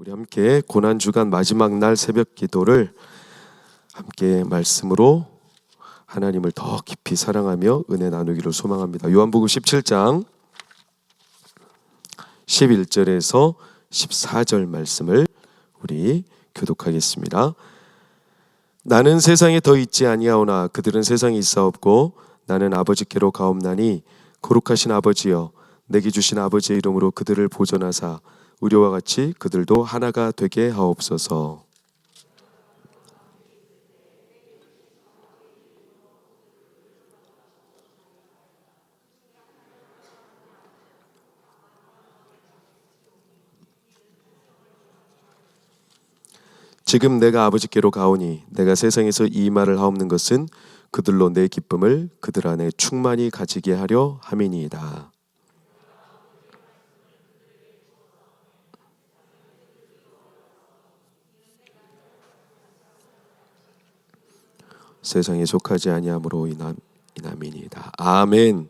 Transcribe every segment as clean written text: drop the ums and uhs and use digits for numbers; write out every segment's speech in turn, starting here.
우리 함께 고난주간 마지막 날 새벽 기도를 함께 말씀으로 하나님을 더 깊이 사랑하며 은혜 나누기를 소망합니다. 요한복음 17장 11절에서 14절 말씀을 우리 교독하겠습니다. 나는 세상에 더 있지 아니하오나 그들은 세상에 있사옵고 나는 아버지께로 가옵나니 거룩하신 아버지여 내게 주신 아버지의 이름으로 그들을 보존하사 우리와 같이 그들도 하나가 되게 하옵소서. 지금 내가 아버지께로 가오니 내가 세상에서 이 말을 하옵는 것은 그들로 내 기쁨을 그들 안에 충만히 가지게 하려 함이니이다. 세상에 속하지 아니함으로 인함이니이다. 아멘.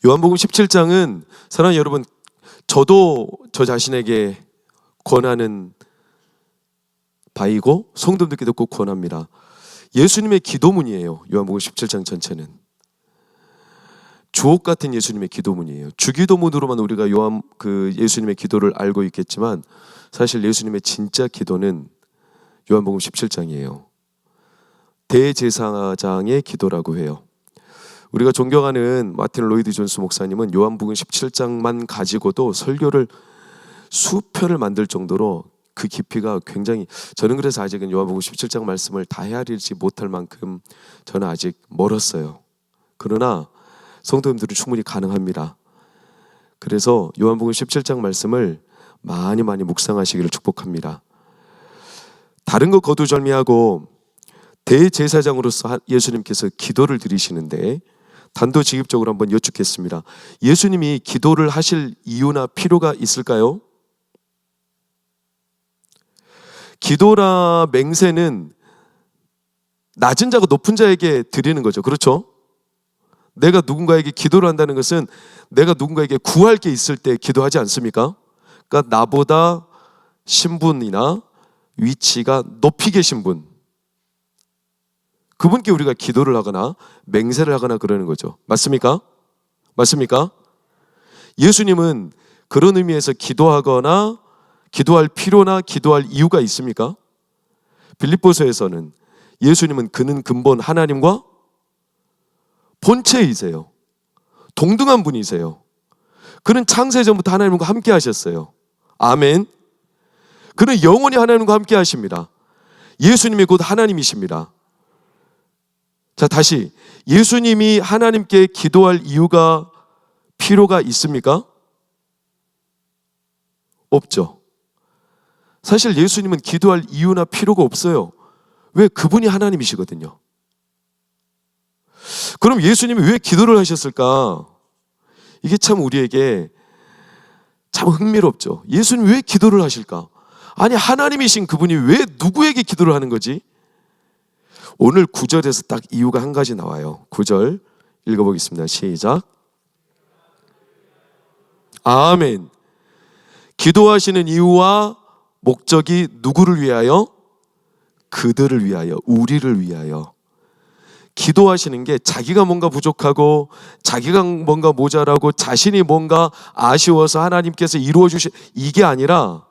요한복음 17장은 사랑하는 여러분, 저도 저 자신에게 권하는 바이고 성도들께도 꼭 권합니다. 예수님의 기도문이에요. 요한복음 17장 전체는 주옥 같은 예수님의 기도문이에요. 주기도문으로만 우리가 예수님의 기도를 알고 있겠지만 사실 예수님의 진짜 기도는 요한복음 17장이에요. 대제사장의 기도라고 해요. 우리가 존경하는 마틴 로이드 존스 목사님은 요한복음 17장만 가지고도 설교를 수편을 만들 정도로 그 깊이가 굉장히, 저는 그래서 아직은 요한복음 17장 말씀을 다 헤아리지 못할 만큼 저는 아직 멀었어요. 그러나 성도님들은 충분히 가능합니다. 그래서 요한복음 17장 말씀을 많이 묵상하시기를 축복합니다. 다른 거 거두절미하고 대제사장으로서 예수님께서 기도를 드리시는데 단도직입적으로 한번 여쭙겠습니다. 예수님이 기도를 하실 이유나 필요가 있을까요? 기도라 맹세는 낮은 자가 높은 자에게 드리는 거죠. 그렇죠? 내가 누군가에게 기도를 한다는 것은 내가 누군가에게 구할 게 있을 때 기도하지 않습니까? 그러니까 나보다 신분이나 위치가 높이 계신 분, 그분께 우리가 기도를 하거나 맹세를 하거나 그러는 거죠. 맞습니까? 맞습니까? 예수님은 그런 의미에서 기도하거나 기도할 필요나 기도할 이유가 있습니까? 빌립보서에서는 예수님은 그는 근본 하나님과 본체이세요. 동등한 분이세요. 그는 창세전부터 하나님과 함께 하셨어요. 아멘. 그는 영원히 하나님과 함께 하십니다. 예수님이 곧 하나님이십니다. 자, 다시 예수님이 하나님께 기도할 이유가 필요가 있습니까? 없죠. 사실 예수님은 기도할 이유나 필요가 없어요. 왜? 그분이 하나님이시거든요. 그럼 예수님이 왜 기도를 하셨을까? 이게 참 우리에게 참 흥미롭죠. 예수님이 왜 기도를 하실까? 아니, 하나님이신 그분이 왜 누구에게 기도를 하는 거지? 오늘 9절에서 딱 이유가 한 가지 나와요. 9절 읽어보겠습니다. 시작. 아멘. 기도하시는 이유와 목적이 누구를 위하여? 그들을 위하여, 우리를 위하여. 기도하시는 게 자기가 뭔가 부족하고 자기가 뭔가 모자라고 자신이 뭔가 아쉬워서 하나님께서 이루어 주신 이게 아니라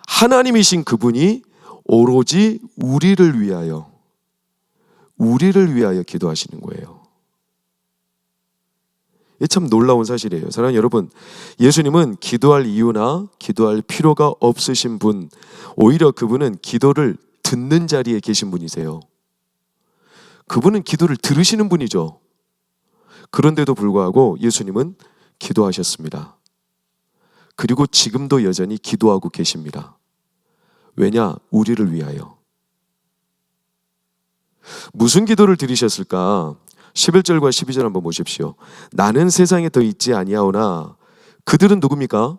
하나님이신 그분이 오로지 우리를 위하여 기도하시는 거예요. 이게 참 놀라운 사실이에요. 사랑하는 여러분, 예수님은 기도할 이유나 기도할 필요가 없으신 분, 오히려 그분은 기도를 듣는 자리에 계신 분이세요. 그분은 기도를 들으시는 분이죠. 그런데도 불구하고 예수님은 기도하셨습니다. 그리고 지금도 여전히 기도하고 계십니다. 왜냐? 우리를 위하여. 무슨 기도를 드리셨을까? 11절과 12절 한번 보십시오. 나는 세상에 더 있지 아니하오나 그들은 누굽니까?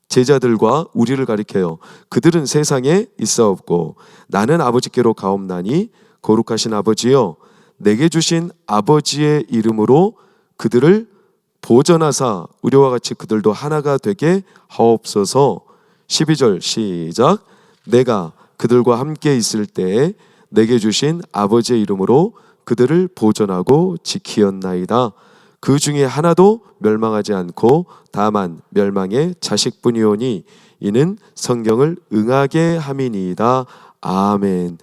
제자들과 우리를 가리켜요. 그들은 세상에 있사옵고 나는 아버지께로 가옵나니 거룩하신 아버지여 내게 주신 아버지의 이름으로 그들을 보전하사 우리와 같이 그들도 하나가 되게 하옵소서. 12절 시작. 내가 그들과 함께 있을 때에 내게 주신 아버지의 이름으로 그들을 보존하고 지키었나이다. 그 중에 하나도 멸망하지 않고 다만 멸망의 자식뿐이오니 이는 성경을 응하게 함이니이다. 아멘.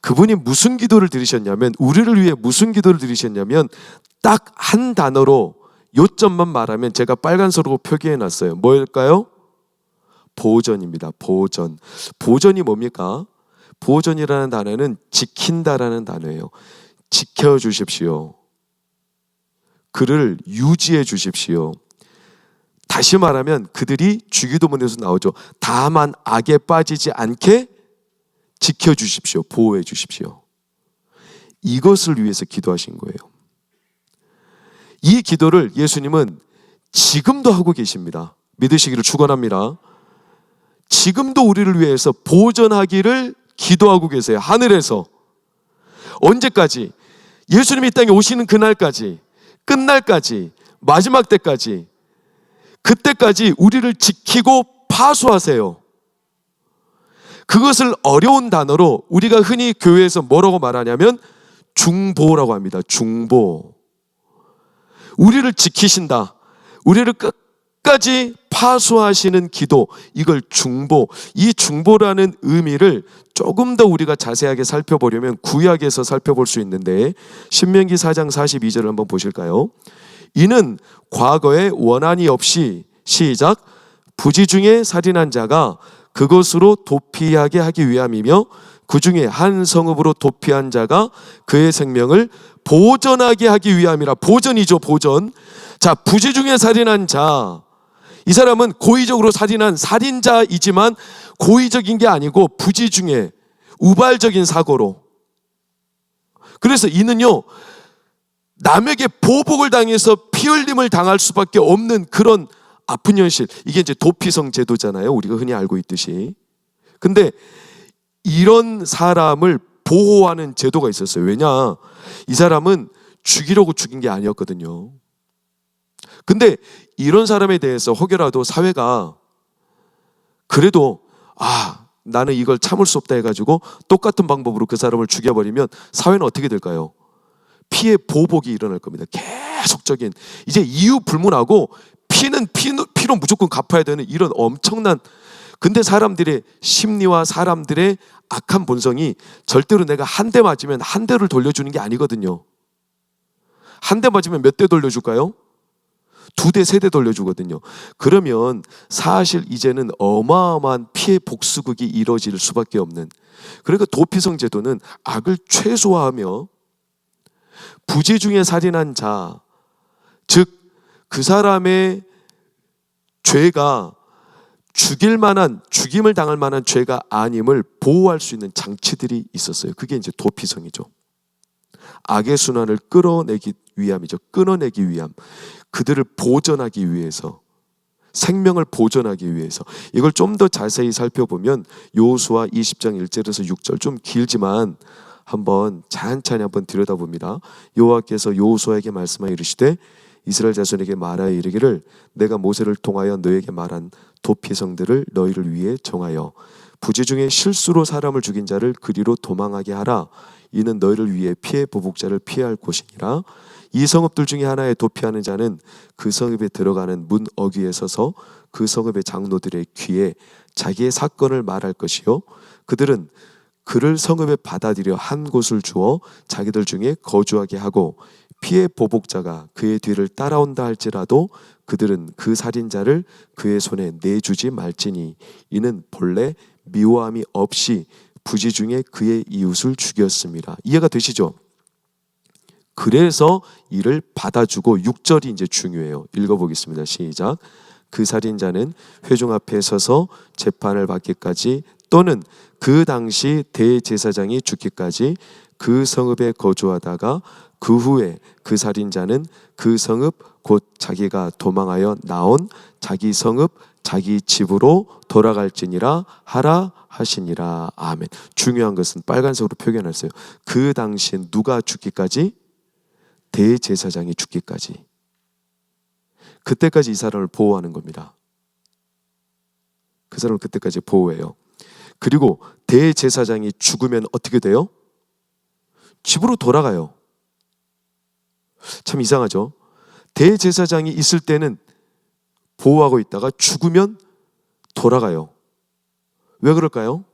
그분이 무슨 기도를 드리셨냐면, 우리를 위해 무슨 기도를 드리셨냐면, 딱 한 단어로 요점만 말하면 제가 빨간색으로 표기해 놨어요. 뭘까요? 보존입니다. 보존. 보존이 뭡니까? 보존이라는 단어는 지킨다라는 단어예요. 지켜주십시오. 그를 유지해 주십시오. 다시 말하면 그들이 주기도문에서 나오죠. 다만 악에 빠지지 않게 지켜주십시오. 보호해 주십시오. 이것을 위해서 기도하신 거예요. 이 기도를 예수님은 지금도 하고 계십니다. 믿으시기를 축원합니다. 지금도 우리를 위해서 보존하기를 기도하고 계세요. 하늘에서. 언제까지? 예수님이 이 땅에 오시는 그날까지, 끝날까지, 마지막 때까지, 그때까지 우리를 지키고 파수하세요. 그것을 어려운 단어로 우리가 흔히 교회에서 뭐라고 말하냐면 중보라고 합니다. 중보. 우리를 지키신다. 우리를 끝까지 파수하시는 기도. 이걸 중보. 이 중보라는 의미를 조금 더 우리가 자세하게 살펴보려면 구약에서 살펴볼 수 있는데, 신명기 4장 42절을 한번 보실까요? 이는 과거에 원한이 없이 시작. 부지 중에 살인한 자가 그것으로 도피하게 하기 위함이며 그 중에 한 성읍으로 도피한 자가 그의 생명을 보존하게 하기 위함이라. 보존이죠, 보존. 자, 부지 중에 살인한 자, 이 사람은 고의적으로 살인한 살인자이지만 고의적인 게 아니고 부지 중에 우발적인 사고로. 그래서 이는요, 남에게 보복을 당해서 피 흘림을 당할 수밖에 없는 그런 아픈 현실. 이게 이제 도피성 제도잖아요. 우리가 흔히 알고 있듯이. 근데 이런 사람을 보호하는 제도가 있었어요. 왜냐? 이 사람은 죽이려고 죽인 게 아니었거든요. 근데 이런 사람에 대해서 혹여라도 사회가 그래도 나는 이걸 참을 수 없다 해가지고 똑같은 방법으로 그 사람을 죽여버리면 사회는 어떻게 될까요? 피해 보복이 일어날 겁니다. 계속적인. 이제 이유 불문하고 피는 피로 무조건 갚아야 되는 이런 엄청난. 근데 사람들의 심리와 사람들의 악한 본성이 절대로 내가 한 대 맞으면 한 대를 돌려주는 게 아니거든요. 한 대 맞으면 몇 대 돌려줄까요? 2대, 3대 돌려주거든요. 그러면 사실 이제는 어마어마한 피해 복수극이 이루어질 수밖에 없는. 그러니까 도피성 제도는 악을 최소화하며 부지 중에 살인한 자, 즉 그 사람의 죄가 죽임을 당할 만한 죄가 아님을 보호할 수 있는 장치들이 있었어요. 그게 이제 도피성이죠. 악의 순환을 끌어내기 위함이죠. 끊어내기 위함. 그들을 보존하기 위해서, 생명을 보존하기 위해서. 이걸 좀 더 자세히 살펴보면 여호수아 20장 1절에서 6절, 좀 길지만 한번 찬찬히 한번 들여다봅니다. 여호와께서 여호수아에게 말씀하여 이르시되 이스라엘 자손에게 말하여 이르기를 내가 모세를 통하여 너에게 말한 도피성들을 너희를 위해 정하여 부지 중에 실수로 사람을 죽인 자를 그리로 도망하게 하라. 이는 너희를 위해 피해 보복자를 피할 곳이니라. 이 성읍들 중에 하나에 도피하는 자는 그 성읍에 들어가는 문 어귀에 서서 그 성읍의 장로들의 귀에 자기의 사건을 말할 것이요 그들은 그를 성읍에 받아들여 한 곳을 주어 자기들 중에 거주하게 하고 피해 보복자가 그의 뒤를 따라온다 할지라도 그들은 그 살인자를 그의 손에 내주지 말지니 이는 본래 미워함이 없이 부지 중에 그의 이웃을 죽였습니다. 이해가 되시죠? 그래서 이를 받아주고 6절이 이제 중요해요. 읽어보겠습니다. 시작. 그 살인자는 회중 앞에 서서 재판을 받기까지 또는 그 당시 대제사장이 죽기까지 그 성읍에 거주하다가 그 후에 그 살인자는 그 성읍 곧 자기가 도망하여 나온 자기 성읍 자기 집으로 돌아갈지니라 하라 하시니라. 아멘. 중요한 것은 빨간색으로 표현했어요. 그 당시엔 누가 죽기까지? 대제사장이 죽기까지. 그때까지 이 사람을 보호하는 겁니다. 그 사람을 그때까지 보호해요. 그리고 대제사장이 죽으면 어떻게 돼요? 집으로 돌아가요. 참 이상하죠? 대제사장이 있을 때는 보호하고 있다가 죽으면 돌아가요. 왜 그럴까요?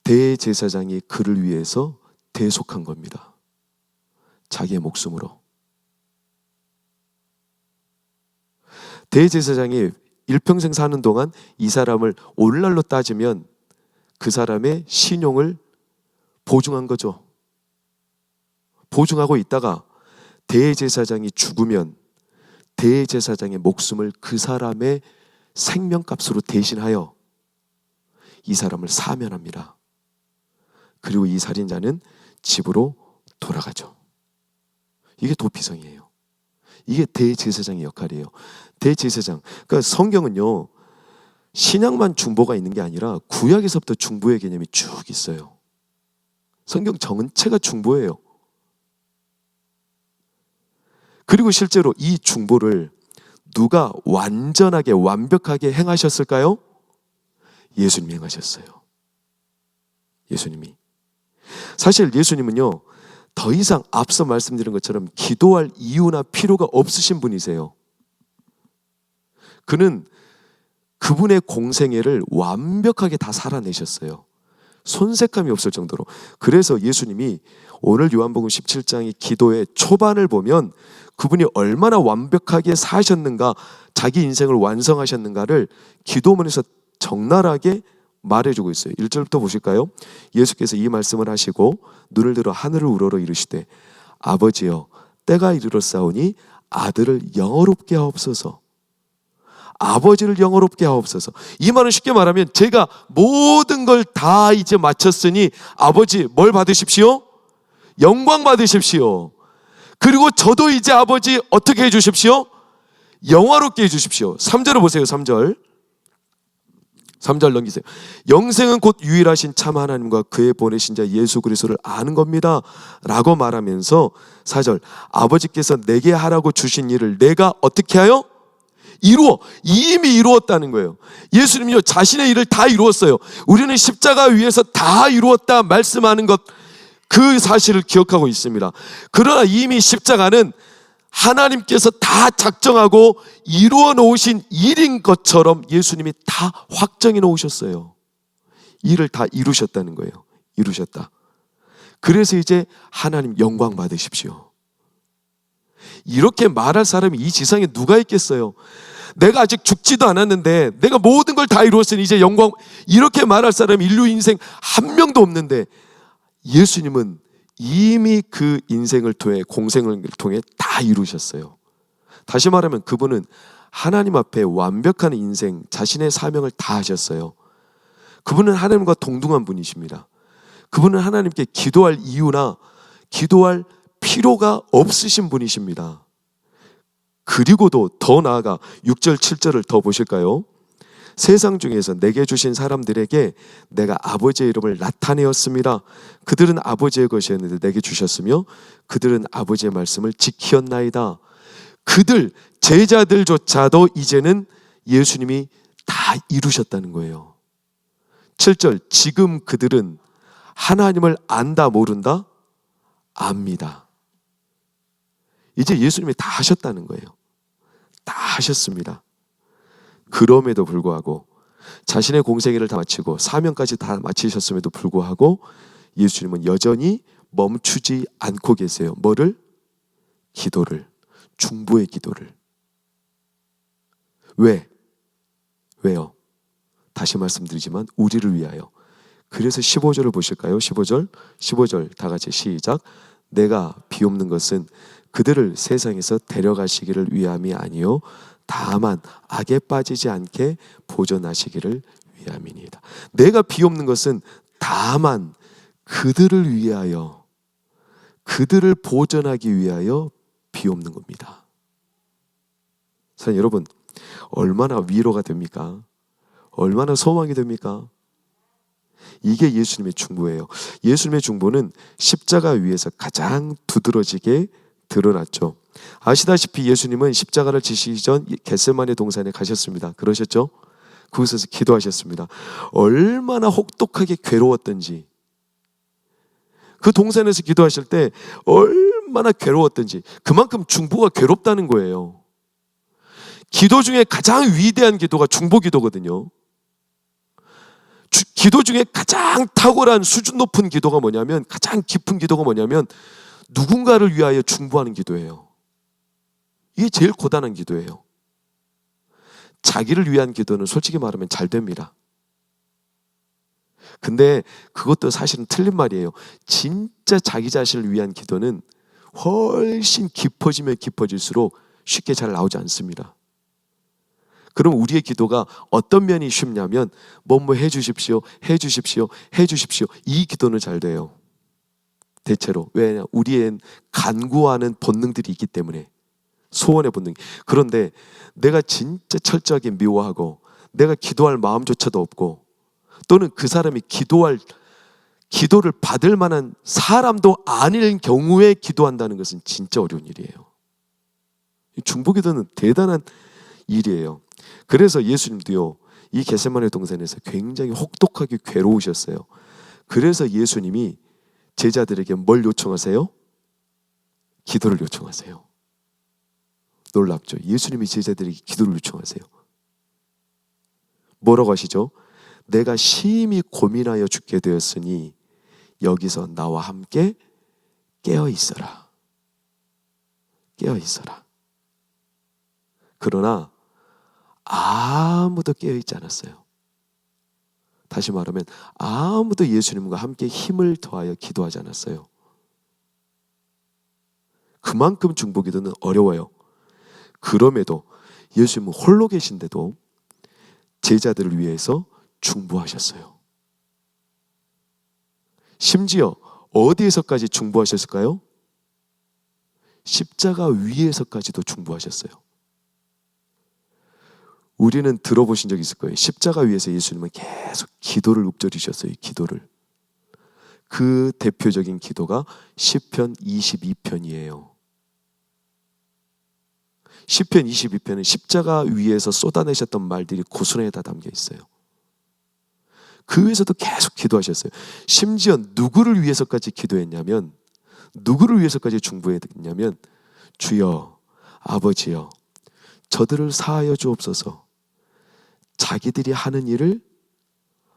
대제사장이 그를 위해서 대속한 겁니다. 자기의 목숨으로. 대제사장이 일평생 사는 동안 이 사람을 오늘날로 따지면 그 사람의 신용을 보증한 거죠. 보증하고 있다가 대제사장이 죽으면 대제사장의 목숨을 그 사람의 생명값으로 대신하여 이 사람을 사면합니다. 그리고 이 살인자는 집으로 돌아가죠. 이게 도피성이에요. 이게 대제사장의 역할이에요. 대제사장. 그러니까 성경은요, 신약만 중보가 있는 게 아니라 구약에서부터 중보의 개념이 쭉 있어요. 성경 전체가 중보예요. 그리고 실제로 이 중보를 누가 완전하게 완벽하게 행하셨을까요? 예수님이 행하셨어요. 예수님이. 사실 예수님은요, 더 이상 앞서 말씀드린 것처럼 기도할 이유나 필요가 없으신 분이세요. 그는 그분의 공생애를 완벽하게 다 살아내셨어요. 손색감이 없을 정도로. 그래서 예수님이 오늘 요한복음 17장의 기도의 초반을 보면 그분이 얼마나 완벽하게 사셨는가, 자기 인생을 완성하셨는가를 기도문에서 적나라하게 말해주고 있어요. 1절부터 보실까요? 예수께서 이 말씀을 하시고 눈을 들어 하늘을 우러러 이르시되 아버지여 때가 이르렀사오니 아들을 영어롭게 하옵소서. 아버지를 영어롭게 하옵소서. 이 말은 쉽게 말하면 제가 모든 걸 다 이제 마쳤으니 아버지 뭘 받으십시오? 영광 받으십시오. 그리고 저도 이제 아버지 어떻게 해주십시오? 영화롭게 해주십시오. 3절을 보세요. 3절 넘기세요. 영생은 곧 유일하신 참 하나님과 그의 보내신 자 예수 그리스도를 아는 겁니다 라고 말하면서 4절 아버지께서 내게 하라고 주신 일을 내가 어떻게 하여? 이미 이루었다는 거예요. 예수님은요, 자신의 일을 다 이루었어요. 우리는 십자가 위에서 다 이루었다 말씀하는 것, 그 사실을 기억하고 있습니다. 그러나 이미 십자가는 하나님께서 다 작정하고 이루어 놓으신 일인 것처럼 예수님이 다 확정해 놓으셨어요. 일을 다 이루셨다는 거예요. 이루셨다. 그래서 이제 하나님 영광 받으십시오. 이렇게 말할 사람이 이 지상에 누가 있겠어요? 내가 아직 죽지도 않았는데 내가 모든 걸 다 이루었으니 이제 영광, 이렇게 말할 사람이 인류 인생 한 명도 없는데 예수님은 이미 그 인생을 통해, 공생을 통해 다 이루셨어요. 다시 말하면 그분은 하나님 앞에 완벽한 인생, 자신의 사명을 다 하셨어요. 그분은 하나님과 동등한 분이십니다. 그분은 하나님께 기도할 이유나 기도할 필요가 없으신 분이십니다. 그리고도 더 나아가 6절 7절을 더 보실까요? 세상 중에서 내게 주신 사람들에게 내가 아버지의 이름을 나타내었습니다. 그들은 아버지의 것이었는데 내게 주셨으며 그들은 아버지의 말씀을 지키었나이다. 그들 제자들조차도 이제는 예수님이 다 이루셨다는 거예요. 7절 지금 그들은 하나님을 안다 모른다? 압니다. 이제 예수님이 다 하셨다는 거예요. 다 하셨습니다. 그럼에도 불구하고 자신의 공생애를 다 마치고 사명까지 다 마치셨음에도 불구하고 예수님은 여전히 멈추지 않고 계세요. 뭐를? 기도를. 중보의 기도를. 왜요? 다시 말씀드리지만 우리를 위하여. 그래서 15절을 보실까요? 15절 다 같이 시작. 내가 비옵는 것은 그들을 세상에서 데려가시기를 위함이 아니요 다만 악에 빠지지 않게 보존하시기를 위함이니이다. 내가 비옵는 것은 다만 그들을 위하여, 그들을 보존하기 위하여 비옵는 겁니다. 사랑하는 여러분, 얼마나 위로가 됩니까? 얼마나 소망이 됩니까? 이게 예수님의 중보예요. 예수님의 중보는 십자가 위에서 가장 두드러지게 드러났죠. 아시다시피 예수님은 십자가를 지시기 전 겟세마네 동산에 가셨습니다. 그러셨죠? 그곳에서 기도하셨습니다. 얼마나 혹독하게 괴로웠던지, 그 동산에서 기도하실 때 얼마나 괴로웠던지, 그만큼 중보가 괴롭다는 거예요. 기도 중에 가장 위대한 기도가 중보 기도거든요. 기도 중에 가장 탁월한 수준 높은 기도가 뭐냐면, 가장 깊은 기도가 뭐냐면 누군가를 위하여 중보하는 기도예요. 이게 제일 고단한 기도예요. 자기를 위한 기도는 솔직히 말하면 잘 됩니다. 근데 그것도 사실은 틀린 말이에요. 진짜 자기 자신을 위한 기도는 훨씬 깊어지면 깊어질수록 쉽게 잘 나오지 않습니다. 그럼 우리의 기도가 어떤 면이 쉽냐면, 뭐뭐 해주십시오, 해주십시오, 해주십시오, 이 기도는 잘 돼요. 대체로. 왜냐? 우리엔 간구하는 본능들이 있기 때문에, 소원의 본능. 그런데 내가 진짜 철저하게 미워하고 내가 기도할 마음조차도 없고, 또는 그 사람이 기도를 받을 만한 사람도 아닐 경우에 기도한다는 것은 진짜 어려운 일이에요. 중보기도는 대단한 일이에요. 그래서 예수님도요, 이 겟세마네 동산에서 굉장히 혹독하게 괴로우셨어요. 그래서 예수님이 제자들에게 뭘 요청하세요? 기도를 요청하세요. 놀랍죠? 예수님이 제자들에게 기도를 요청하세요. 뭐라고 하시죠? 내가 심히 고민하여 죽게 되었으니 여기서 나와 함께 깨어 있어라. 깨어 있어라. 그러나 아무도 깨어 있지 않았어요. 다시 말하면 아무도 예수님과 함께 힘을 더하여 기도하지 않았어요. 그만큼 중보기도는 어려워요. 그럼에도 예수님은 홀로 계신데도 제자들을 위해서 중보하셨어요. 심지어 어디에서까지 중보하셨을까요? 십자가 위에서까지도 중보하셨어요. 우리는 들어보신 적 있을 거예요. 십자가 위에서 예수님은 계속 기도를 읊조리셨어요. 기도를. 그 대표적인 기도가 시편 22편이에요. 시편 22편은 십자가 위에서 쏟아내셨던 말들이 고스란히 다 담겨 있어요. 그 위에서도 계속 기도하셨어요. 심지어 누구를 위해서까지 기도했냐면, 누구를 위해서까지 중보했냐면, 주여, 아버지여, 저들을 사하여 주옵소서. 자기들이 하는 일을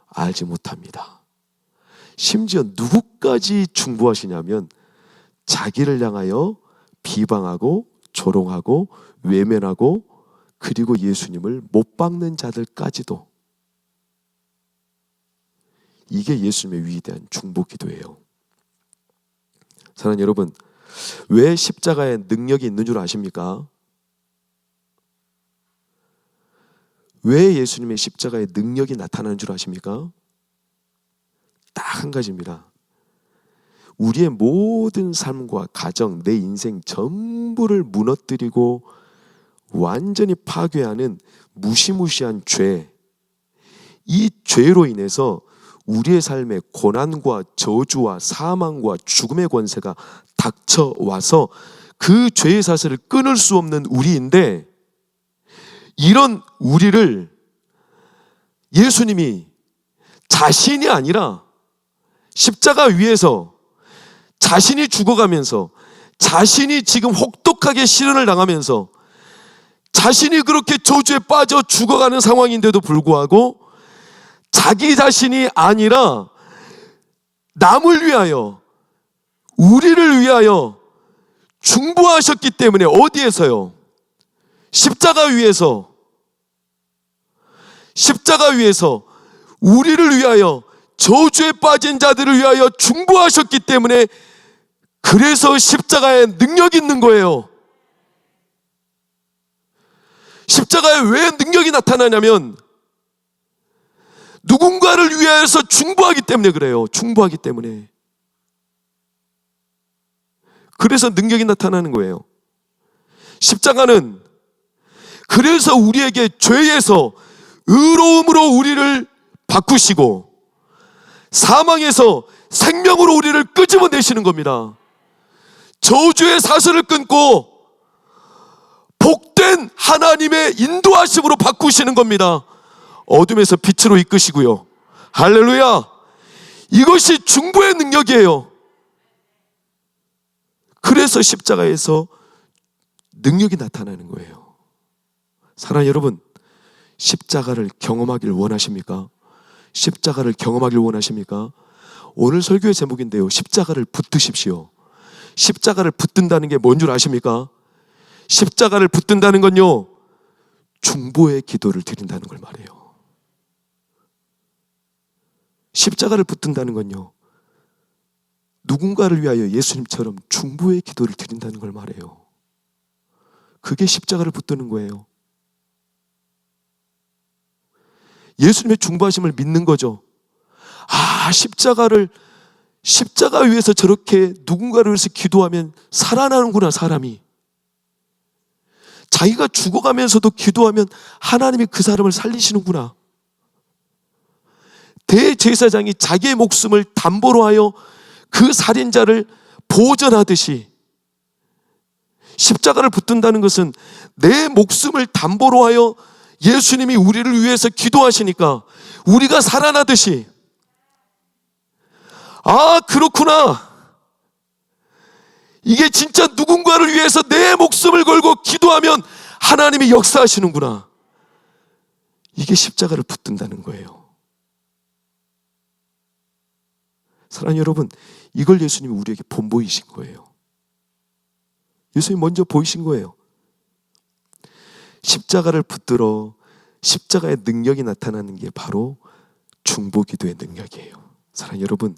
알지 못합니다. 심지어 누구까지 중보하시냐면, 자기를 향하여 비방하고 조롱하고 외면하고, 그리고 예수님을 못 박는 자들까지도. 이게 예수님의 위대한 중보기도예요. 사랑하는 여러분, 왜 십자가에 능력이 있는 줄 아십니까? 왜 예수님의 십자가에 능력이 나타나는 줄 아십니까? 딱 한 가지입니다. 우리의 모든 삶과 가정, 내 인생 전부를 무너뜨리고 완전히 파괴하는 무시무시한 죄, 이 죄로 인해서 우리의 삶에 고난과 저주와 사망과 죽음의 권세가 닥쳐와서 그 죄의 사슬을 끊을 수 없는 우리인데, 이런 우리를 예수님이 자신이 아니라 십자가 위에서 자신이 죽어가면서, 자신이 지금 혹독하게 시련을 당하면서, 자신이 그렇게 저주에 빠져 죽어가는 상황인데도 불구하고 자기 자신이 아니라 남을 위하여, 우리를 위하여 중보하셨기 때문에, 어디에서요? 십자가 위에서. 십자가 위에서 우리를 위하여, 저주에 빠진 자들을 위하여 중보하셨기 때문에, 그래서 십자가에 능력이 있는 거예요. 십자가에 왜 능력이 나타나냐면, 누군가를 위해서 중보하기 때문에 그래요. 중보하기 때문에. 그래서 능력이 나타나는 거예요. 십자가는 그래서 우리에게 죄에서 의로움으로 우리를 바꾸시고, 사망에서 생명으로 우리를 끄집어내시는 겁니다. 저주의 사슬을 끊고 복된 하나님의 인도하심으로 바꾸시는 겁니다. 어둠에서 빛으로 이끄시고요. 할렐루야. 이것이 중보의 능력이에요. 그래서 십자가에서 능력이 나타나는 거예요. 사랑하는 여러분, 십자가를 경험하길 원하십니까? 십자가를 경험하길 원하십니까? 오늘 설교의 제목인데요, 십자가를 붙드십시오. 십자가를 붙든다는 게 뭔 줄 아십니까? 십자가를 붙든다는 건요, 중보의 기도를 드린다는 걸 말해요. 십자가를 붙든다는 건요, 누군가를 위하여 예수님처럼 중보의 기도를 드린다는 걸 말해요. 그게 십자가를 붙드는 거예요. 예수님의 중보하심을 믿는 거죠. 아, 십자가 위에서 저렇게 누군가를 위해서 기도하면 살아나는구나, 사람이. 자기가 죽어가면서도 기도하면 하나님이 그 사람을 살리시는구나. 대제사장이 자기의 목숨을 담보로 하여 그 살인자를 보전하듯이, 십자가를 붙든다는 것은 내 목숨을 담보로 하여 예수님이 우리를 위해서 기도하시니까 우리가 살아나듯이, 아, 그렇구나, 이게 진짜 누군가를 위해서 내 목숨을 걸고 기도하면 하나님이 역사하시는구나, 이게 십자가를 붙든다는 거예요. 사랑하는 여러분, 이걸 예수님이 우리에게 본보이신 거예요. 예수님이 먼저 보이신 거예요. 십자가를 붙들어 십자가의 능력이 나타나는 게 바로 중보기도의 능력이에요. 사랑하는 여러분,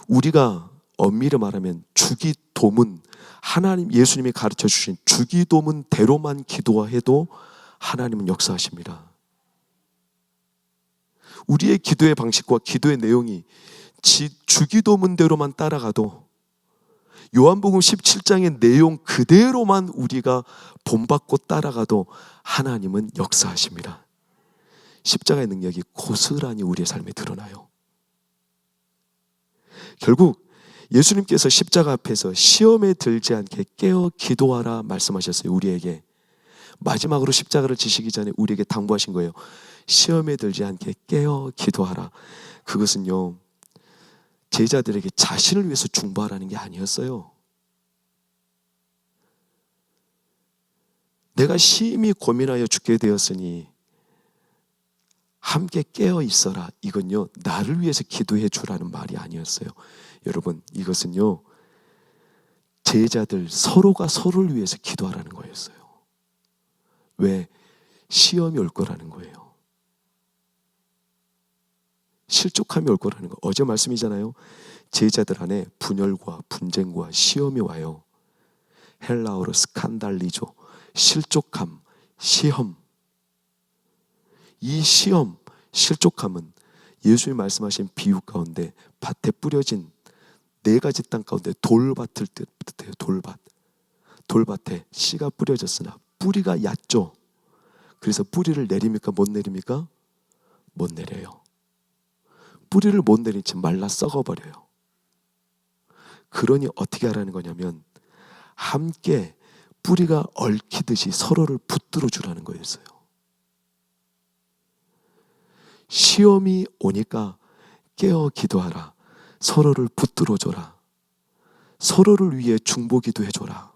우리가 엄밀히 말하면 주기도문, 하나님, 예수님이 가르쳐 주신 주기도문대로만 기도해도 하나님은 역사하십니다. 우리의 기도의 방식과 기도의 내용이 주기도문대로만 따라가도, 요한복음 17장의 내용 그대로만 우리가 본받고 따라가도 하나님은 역사하십니다. 십자가의 능력이 고스란히 우리의 삶에 드러나요. 결국 예수님께서 십자가 앞에서 시험에 들지 않게 깨어 기도하라 말씀하셨어요. 우리에게 마지막으로 십자가를 지시기 전에 우리에게 당부하신 거예요. 시험에 들지 않게 깨어 기도하라. 그것은요, 제자들에게 자신을 위해서 중보하라는 게 아니었어요. 내가 심히 고민하여 죽게 되었으니 함께 깨어 있어라. 이건요, 나를 위해서 기도해 주라는 말이 아니었어요. 여러분, 이것은요, 제자들 서로가 서로를 위해서 기도하라는 거였어요. 왜? 시험이 올 거라는 거예요. 실족함이 올 거라는 거. 어제 말씀이잖아요. 제자들 안에 분열과 분쟁과 시험이 와요. 헬라어로 스칸달리죠. 실족함, 시험. 이 시험, 실족함은 예수님이 말씀하신 비유 가운데 밭에 뿌려진 4가지 땅 가운데 돌밭을 뜻해요. 돌밭. 돌밭에 씨가 뿌려졌으나 뿌리가 얕죠. 그래서 뿌리를 내립니까? 못 내립니까? 못 내려요. 뿌리를 못 내린 채 말라 썩어버려요. 그러니 어떻게 하라는 거냐면 함께 뿌리가 얽히듯이 서로를 붙들어 주라는 거였어요. 시험이 오니까 깨어 기도하라. 서로를 붙들어 줘라. 서로를 위해 중보기도 해줘라.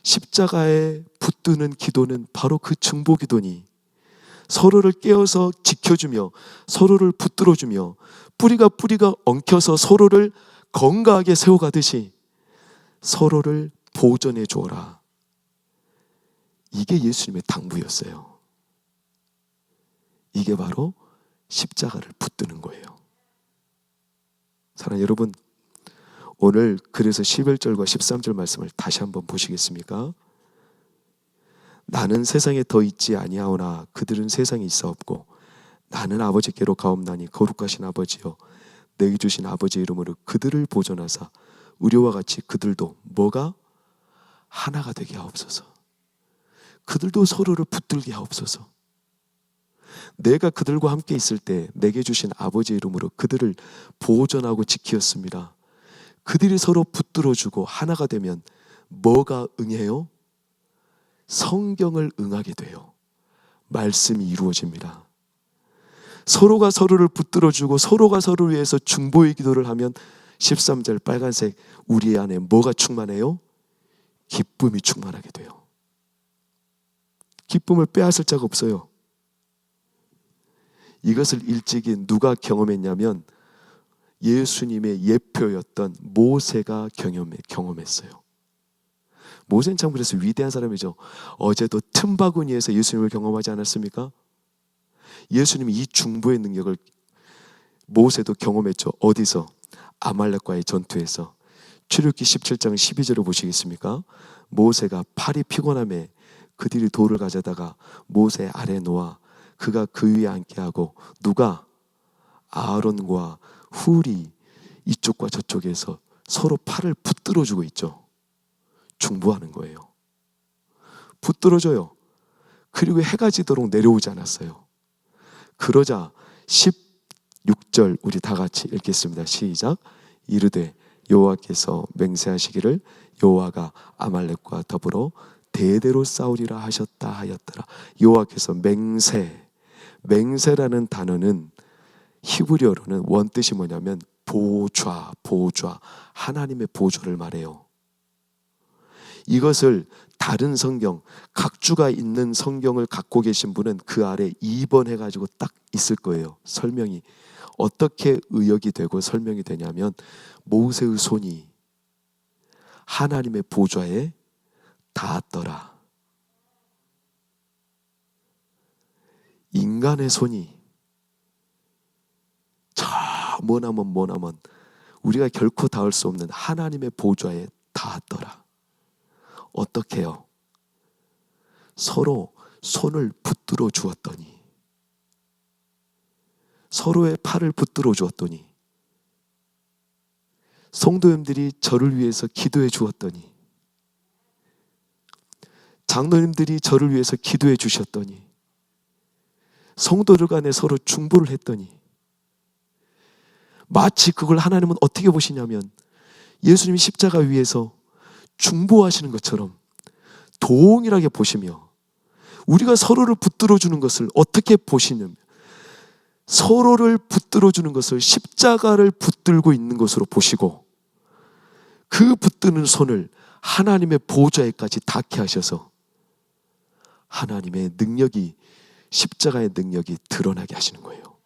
십자가에 붙드는 기도는 바로 그 중보기도니, 서로를 깨어서 지켜주며 서로를 붙들어주며 뿌리가 엉켜서 서로를 건강하게 세워가듯이 서로를 보존해 주어라. 이게 예수님의 당부였어요. 이게 바로 십자가를 붙드는 거예요. 사랑하는 여러분, 오늘 그래서 11절과 13절 말씀을 다시 한번 보시겠습니까? 나는 세상에 더 있지 아니하오나 그들은 세상에 있어 없고 나는 아버지께로 가옵나니 거룩하신 아버지여 내게 주신 아버지의 이름으로 그들을 보존하사 우리와 같이 그들도 뭐가? 하나가 되게 하옵소서. 그들도 서로를 붙들게 하옵소서. 내가 그들과 함께 있을 때 내게 주신 아버지의 이름으로 그들을 보존하고 지키었습니다. 그들이 서로 붙들어주고 하나가 되면 뭐가 응해요? 성경을 응하게 돼요. 말씀이 이루어집니다. 서로가 서로를 붙들어주고 서로가 서로를 위해서 중보의 기도를 하면 13절 빨간색 우리 안에 뭐가 충만해요? 기쁨이 충만하게 돼요. 기쁨을 빼앗을 자가 없어요. 이것을 일찍이 누가 경험했냐면 예수님의 예표였던 모세가 경험했어요. 모세는 참 그래서 위대한 사람이죠. 어제도 틈바구니에서 예수님을 경험하지 않았습니까? 예수님이 이 중보의 능력을 모세도 경험했죠. 어디서? 아말렉과의 전투에서. 출애굽기 17장 12절을 보시겠습니까? 모세가 팔이 피곤함에 그들이 돌을 가져다가 모세 아래 놓아 그가 그 위에 앉게 하고 누가? 아론과 훌이 이쪽과 저쪽에서 서로 팔을 붙들어주고 있죠. 중보하는 거예요. 붙들어줘요. 그리고 해가 지도록 내려오지 않았어요. 그러자 16절 우리 다 같이 읽겠습니다. 시작. 이르되 여호와께서 맹세하시기를 여호와가 아말렉과 더불어 대대로 싸우리라 하셨다 하였더라. 여호와께서 맹세라는 단어는 히브리어로는 원뜻이 뭐냐면 보좌, 하나님의 보좌를 말해요. 이것을 다른 성경, 각주가 있는 성경을 갖고 계신 분은 그 아래 2번 해가지고 딱 있을 거예요. 설명이 어떻게 의역이 되고 설명이 되냐면 모세의 손이 하나님의 보좌에 닿았더라. 인간의 손이 저 머나먼 우리가 결코 닿을 수 없는 하나님의 보좌에 닿았더라. 어떻게 해요? 서로 손을 붙들어 주었더니, 서로의 팔을 붙들어 주었더니, 성도님들이 저를 위해서 기도해 주었더니, 장로님들이 저를 위해서 기도해 주셨더니, 성도들 간에 서로 중보를 했더니, 마치 그걸 하나님은 어떻게 보시냐면 예수님이 십자가 위에서 중보하시는 것처럼 동일하게 보시며, 우리가 서로를 붙들어주는 것을 어떻게 보시냐면 서로를 붙들어주는 것을 십자가를 붙들고 있는 것으로 보시고, 그 붙드는 손을 하나님의 보좌에까지 닿게 하셔서 하나님의 능력이, 십자가의 능력이 드러나게 하시는 거예요.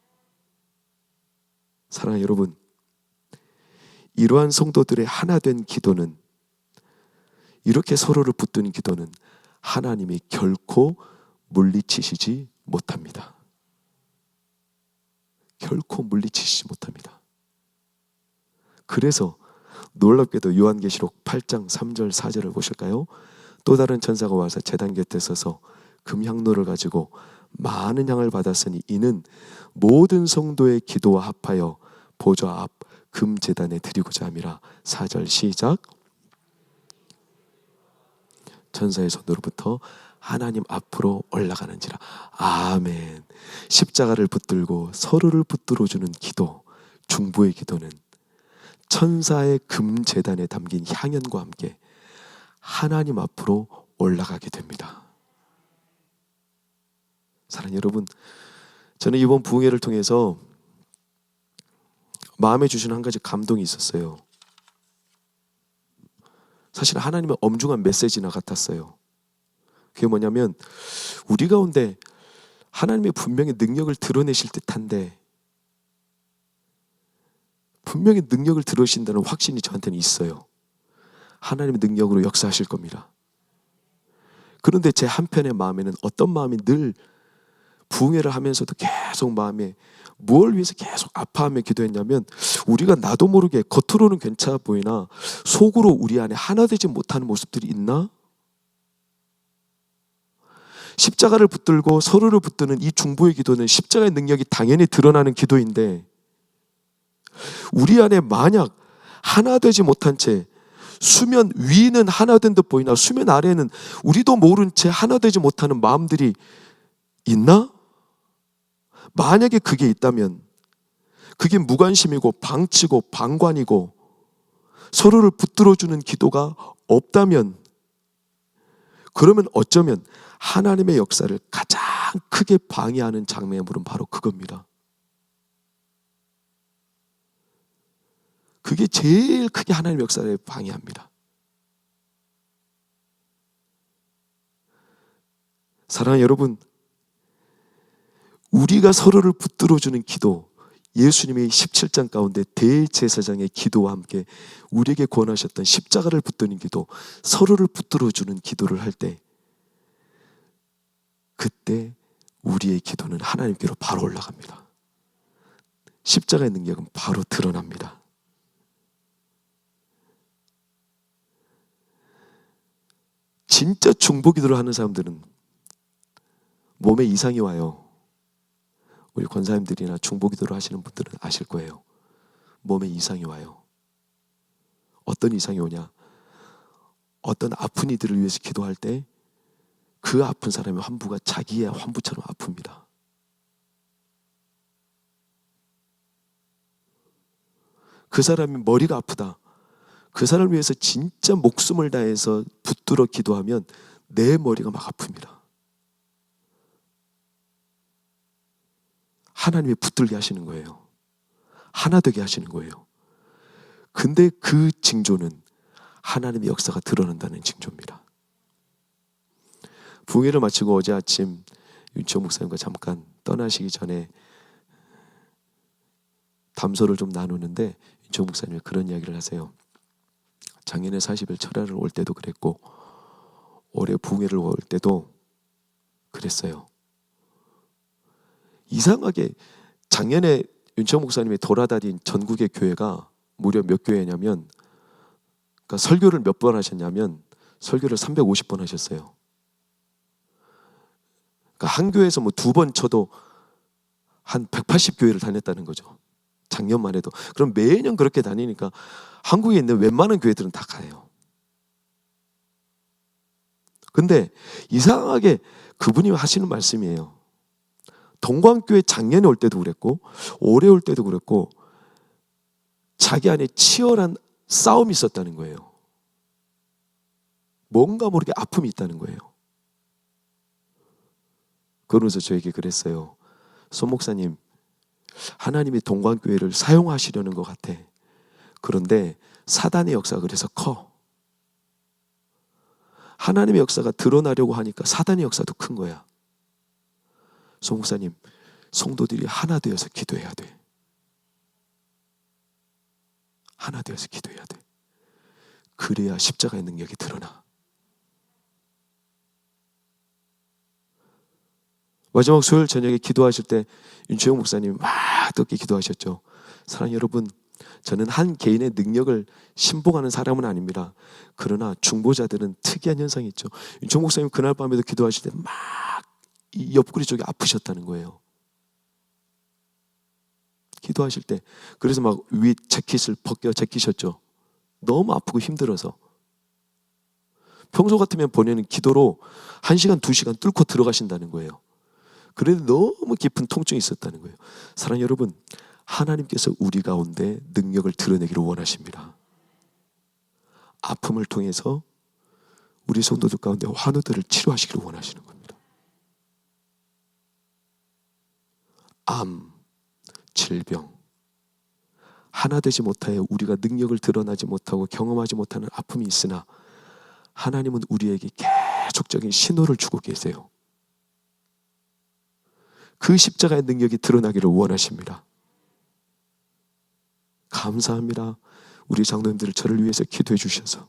사랑하는 여러분, 이러한 성도들의 하나 된 기도는, 이렇게 서로를 붙드는 기도는 하나님이 결코 물리치시지 못합니다. 결코 물리치시지 못합니다. 그래서 놀랍게도 요한계시록 8장 3절 4절을 보실까요? 또 다른 천사가 와서 제단 곁에 서서 금향로를 가지고 많은 향을 받았으니 이는 모든 성도의 기도와 합하여 보좌 앞 금제단에 드리고자 함이라. 4절 시작. 천사의 손으로부터 하나님 앞으로 올라가는지라. 아멘. 십자가를 붙들고 서로를 붙들어주는 기도, 중보의 기도는 천사의 금제단에 담긴 향연과 함께 하나님 앞으로 올라가게 됩니다. 사랑하는 여러분, 저는 이번 부흥회를 통해서 마음에 주시는 한 가지 감동이 있었어요. 사실 하나님의 엄중한 메시지나 같았어요. 그게 뭐냐면 우리 가운데 하나님의 분명히 능력을 드러내실 듯한데, 분명히 능력을 들으신다는 확신이 저한테는 있어요. 하나님의 능력으로 역사하실 겁니다. 그런데 제 한편의 마음에는 어떤 마음이 늘 부흥회를 하면서도 계속 마음에 무엇을 위해서 계속 아파하며 기도했냐면, 우리가 나도 모르게 겉으로는 괜찮아 보이나 속으로 우리 안에 하나 되지 못하는 모습들이 있나? 십자가를 붙들고 서로를 붙드는 이 중보의 기도는 십자가의 능력이 당연히 드러나는 기도인데, 우리 안에 만약 하나 되지 못한 채 수면 위는 하나 된 듯 보이나 수면 아래는 우리도 모른 채 하나 되지 못하는 마음들이 있나? 만약에 그게 있다면, 그게 무관심이고 방치고 방관이고 서로를 붙들어주는 기도가 없다면, 그러면 어쩌면 하나님의 역사를 가장 크게 방해하는 장애물은 바로 그겁니다. 그게 제일 크게 하나님의 역사를 방해합니다. 사랑하는 여러분, 우리가 서로를 붙들어주는 기도, 예수님이 17장 가운데 대제사장의 기도와 함께 우리에게 권하셨던 십자가를 붙드는 기도, 서로를 붙들어주는 기도를 할 때, 그때 우리의 기도는 하나님께로 바로 올라갑니다. 십자가의 능력은 바로 드러납니다. 진짜 중보기도를 하는 사람들은 몸에 이상이 와요. 우리 권사님들이나 중보기도를 하시는 분들은 아실 거예요. 몸에 이상이 와요. 어떤 이상이 오냐? 어떤 아픈 이들을 위해서 기도할 때 그 아픈 사람의 환부가 자기의 환부처럼 아픕니다. 그 사람이 머리가 아프다. 그 사람을 위해서 진짜 목숨을 다해서 붙들어 기도하면 내 머리가 막 아픕니다. 하나님이 붙들게 하시는 거예요. 하나 되게 하시는 거예요. 근데 그 징조는 하나님의 역사가 드러난다는 징조입니다. 부흥회를 마치고 어제 아침 윤치영 목사님과 잠깐 떠나시기 전에 담소를 좀 나누는데 윤치영 목사님이 그런 이야기를 하세요. 작년에 40일 철야를 올 때도 그랬고 올해 부흥회를 올 때도 그랬어요. 이상하게 작년에 윤치영 목사님이 돌아다닌 전국의 교회가 무려 몇 교회냐면, 그러니까 설교를 몇 번 하셨냐면 설교를 350번 하셨어요. 그러니까 한 교회에서 뭐 2번 쳐도 한 180교회를 다녔다는 거죠. 작년만 해도. 그럼 매년 그렇게 다니니까 한국에 있는 웬만한 교회들은 다 가요. 근데 이상하게 그분이 하시는 말씀이에요. 동광교회 작년에 올 때도 그랬고 올해 올 때도 그랬고 자기 안에 치열한 싸움이 있었다는 거예요. 뭔가 모르게 아픔이 있다는 거예요. 그러면서 저에게 그랬어요. 손 목사님, 하나님이 동광교회를 사용하시려는 것 같아. 그런데 사단의 역사가 그래서 커. 하나님의 역사가 드러나려고 하니까 사단의 역사도 큰 거야. 손 목사님, 성도들이 하나 되어서 기도해야 돼. 하나 되어서 기도해야 돼. 그래야 십자가의 능력이 드러나. 마지막 수요일 저녁에 기도하실 때 윤치영 목사님 막 뜨겁게 기도하셨죠. 사랑하는 여러분, 저는 한 개인의 능력을 신봉하는 사람은 아닙니다. 그러나 중보자들은 특이한 현상이 있죠. 윤치영 목사님 그날 밤에도 기도하실 때 막 이 옆구리 쪽이 아프셨다는 거예요. 기도하실 때. 그래서 막 위 재킷을 벗겨 제끼셨죠. 너무 아프고 힘들어서. 평소 같으면 본인은 기도로 1시간, 2시간 뚫고 들어가신다는 거예요. 그래도 너무 깊은 통증이 있었다는 거예요. 사랑하는 여러분, 하나님께서 우리 가운데 능력을 드러내기를 원하십니다. 아픔을 통해서 우리 성도들 가운데 환우들을 치료하시기를 원하시는 겁니다. 암, 질병, 하나 되지 못하여 우리가 능력을 드러나지 못하고 경험하지 못하는 아픔이 있으나 하나님은 우리에게 계속적인 신호를 주고 계세요. 그 십자가의 능력이 드러나기를 원하십니다. 감사합니다. 우리 장로님들 저를 위해서 기도해 주셔서.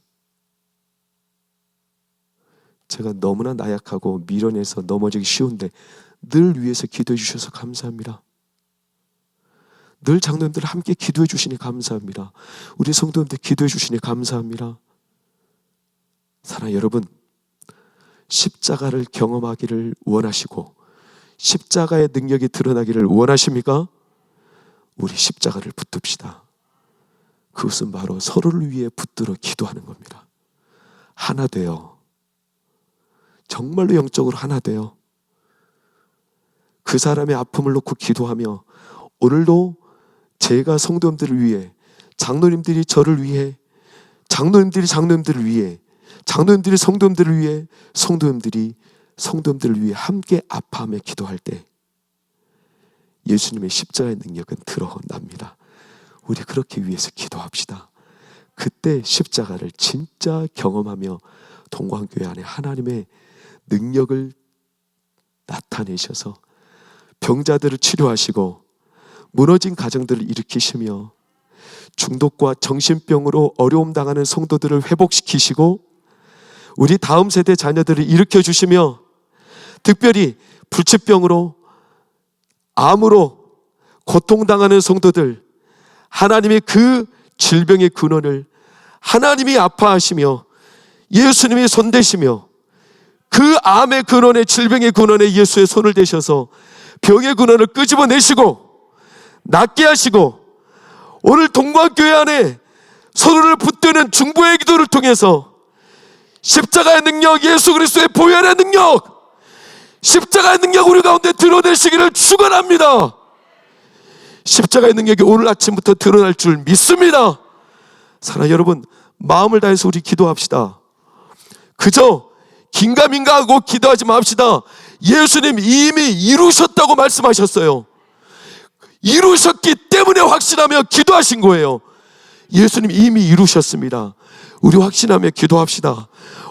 제가 너무나 나약하고 미련해서 넘어지기 쉬운데 늘 위해서 기도해 주셔서 감사합니다. 늘 장로님들 함께 기도해 주시니 감사합니다. 우리 성도님들 기도해 주시니 감사합니다. 사랑하는 여러분, 십자가를 경험하기를 원하시고 십자가의 능력이 드러나기를 원하십니까? 우리 십자가를 붙듭시다. 그것은 바로 서로를 위해 붙들어 기도하는 겁니다. 하나 되어, 정말로 영적으로 하나 되어 그 사람의 아픔을 놓고 기도하며 오늘도 제가 성도님들을 위해, 장로님들이 저를 위해, 장로님들이 장로님들을 위해 장로님들이 성도님들을 위해, 성도님들이 성도님들을 위해 함께 아파하며 기도할 때 예수님의 십자가의 능력은 드러납니다. 우리 그렇게 위해서 기도합시다. 그때 십자가를 진짜 경험하며 동광교회 안에 하나님의 능력을 나타내셔서 병자들을 치료하시고 무너진 가정들을 일으키시며 중독과 정신병으로 어려움 당하는 성도들을 회복시키시고 우리 다음 세대 자녀들을 일으켜 주시며 특별히 불치병으로 암으로 고통당하는 성도들, 하나님의 그 질병의 근원을 하나님이 아파하시며 예수님이 손대시며 그 암의 근원에, 질병의 근원에 예수의 손을 대셔서 병의 근원을 끄집어내시고 낫게 하시고 오늘 동광교회 안에 서로를 붙드는 중보의 기도를 통해서 십자가의 능력, 예수 그리스도의 보혈의 능력, 십자가의 능력 우리 가운데 드러내시기를 축원합니다. 십자가의 능력이 오늘 아침부터 드러날 줄 믿습니다. 사랑하는 여러분, 마음을 다해서 우리 기도합시다. 그저 긴가민가하고 기도하지 맙시다. 예수님 이미 이루셨다고 말씀하셨어요. 이루셨기 때문에 확신하며 기도하신 거예요. 예수님 이미 이루셨습니다. 우리 확신하며 기도합시다.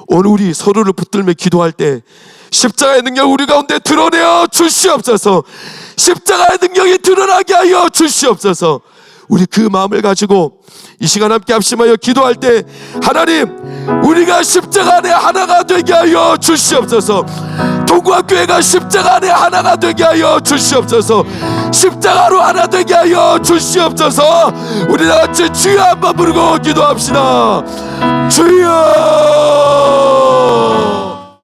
오늘 우리 서로를 붙들며 기도할 때 십자가의 능력 우리 가운데 드러내어 주시옵소서. 십자가의 능력이 드러나게 하여 주시옵소서. 우리 그 마음을 가지고 이 시간 함께 합심하여 기도할 때 하나님, 우리가 십자가 안에 하나가 되게 하여 주시옵소서. 동광교회가 십자가 안에 하나가 되게 하여 주시옵소서. 십자가로 하나 되게 하여 주시옵소서. 우리 다 같이 주여 한번 부르고 기도합시다. 주여.